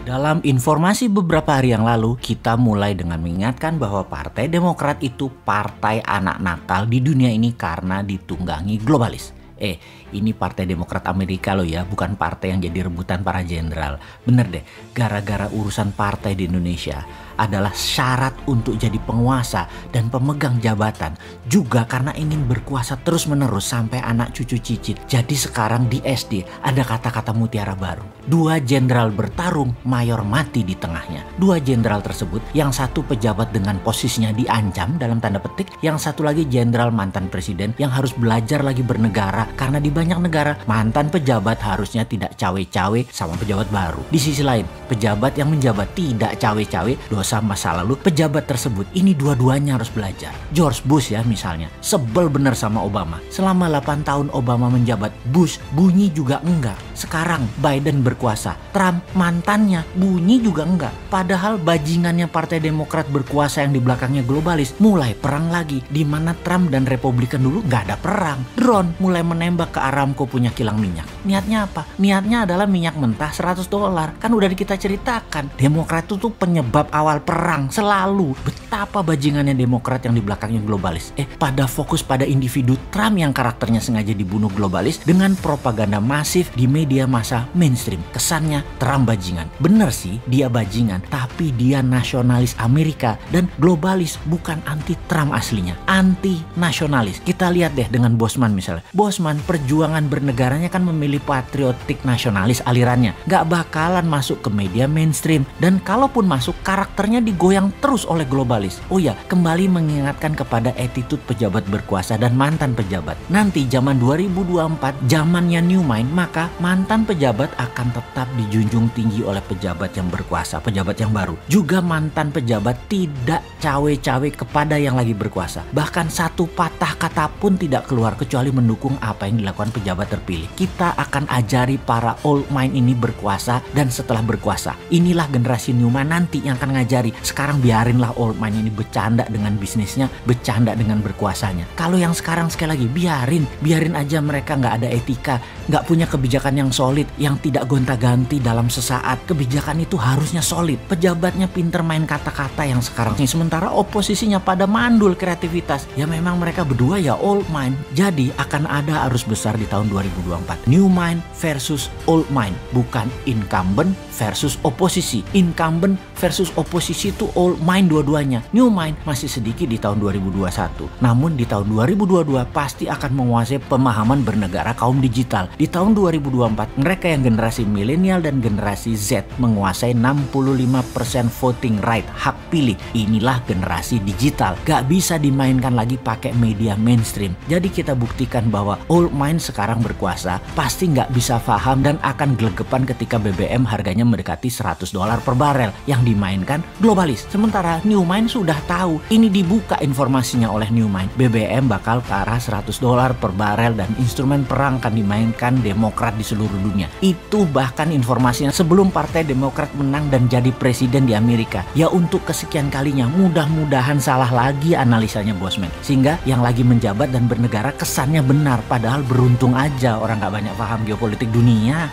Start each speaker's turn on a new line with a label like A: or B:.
A: Dalam informasi beberapa hari yang lalu, kita mulai dengan mengingatkan bahwa Partai Demokrat itu partai anak nakal di dunia ini karena ditunggangi globalis. Ini Partai Demokrat Amerika loh ya, bukan partai yang jadi rebutan para jenderal. Bener deh, gara-gara urusan partai di Indonesia adalah syarat untuk jadi penguasa dan pemegang jabatan, juga karena ingin berkuasa terus-menerus sampai anak cucu cicit. Jadi sekarang di SD ada kata-kata mutiara baru. Dua jenderal bertarung, mayor mati di tengahnya. Dua jenderal tersebut, yang satu pejabat dengan posisinya diancam dalam tanda petik, yang satu lagi jenderal mantan presiden yang harus belajar lagi bernegara, karena di banyak negara mantan pejabat harusnya tidak cawe-cawe sama pejabat baru. Di sisi lain, pejabat yang menjabat tidak cawe-cawe dosa masa lalu pejabat tersebut, ini dua-duanya harus belajar. George Bush ya misalnya, sebel bener sama Obama. Selama 8 tahun Obama menjabat, Bush bunyi juga enggak. Sekarang Biden berkuasa, Trump mantannya bunyi juga enggak. Padahal bajingannya Partai Demokrat berkuasa yang di belakangnya globalis mulai perang lagi, di mana Trump dan Republikan dulu nggak ada perang. Drone mulai menembak ke Aramco punya kilang minyak. Niatnya apa? Niatnya adalah minyak mentah $100. Kan udah kita ceritakan, Demokrat itu tuh penyebab awal perang selalu. Betapa bajingannya Demokrat yang di belakangnya globalis. Pada fokus pada individu Trump yang karakternya sengaja dibunuh globalis dengan propaganda masif di media massa mainstream. Kesannya Trump bajingan. Bener sih dia bajingan, tapi dia nasionalis Amerika dan globalis, bukan anti Trump aslinya. Anti nasionalis. Kita lihat deh dengan Bosman misalnya. Bosman perjuangan bernegaranya kan memilih patriotik nasionalis alirannya. Gak bakalan masuk ke media mainstream. Dan kalaupun masuk, karakternya digoyang terus oleh globalis. Oh ya, kembali mengingatkan kepada attitude pejabat berkuasa dan mantan pejabat. Nanti zaman 2024, zamannya new mind, maka mantan pejabat akan tetap dijunjung tinggi oleh pejabat yang berkuasa, pejabat yang baru. Juga mantan pejabat tidak cawe-cawe kepada yang lagi berkuasa. Bahkan satu patah kata pun tidak keluar kecuali mendukung apa yang dilakukan pejabat terpilih. Kita akan ajari para old mind ini berkuasa, dan setelah berkuasa, inilah generasi new mind nanti yang akan ngajari. Sekarang biarinlah old mind ini bercanda dengan bisnisnya, bercanda dengan berkuasanya. Kalau yang sekarang sekali lagi biarin aja mereka nggak ada etika, nggak punya kebijakan yang solid, yang tidak gonta-ganti dalam sesaat. Kebijakan itu harusnya solid. Pejabatnya pinter main kata-kata yang sekarang ini, sementara oposisinya pada mandul kreativitas. Ya memang mereka berdua ya old mind. Jadi akan ada arus besar di tahun 2024. New mind versus old mind, bukan incumbent versus oposisi. Incumbent versus oposisi itu old mind dua-duanya. New mind masih sedikit di tahun 2021. Namun di tahun 2022 pasti akan menguasai pemahaman bernegara kaum digital. Di tahun 2024 mereka yang generasi milenial dan generasi Z menguasai 65% voting right, hak pilih. Inilah generasi digital. Gak bisa dimainkan lagi pakai media mainstream. Jadi kita buktikan bahwa old mind sekarang berkuasa pasti nggak bisa paham dan akan gelegepan ketika BBM harganya mendekati $100 per barel yang dimainkan globalis. Sementara new mind sudah tahu, ini dibuka informasinya oleh new mind, BBM bakal ke arah $100 per barel dan instrumen perang akan dimainkan Demokrat di seluruh dunia. Itu bahkan informasinya sebelum Partai Demokrat menang dan jadi presiden di Amerika. Ya untuk kesekian kalinya, mudah-mudahan salah lagi analisanya Bosman, sehingga yang lagi menjabat dan bernegara kesannya benar, padahal beruntung aja orang gak banyak paham geopolitik dunia.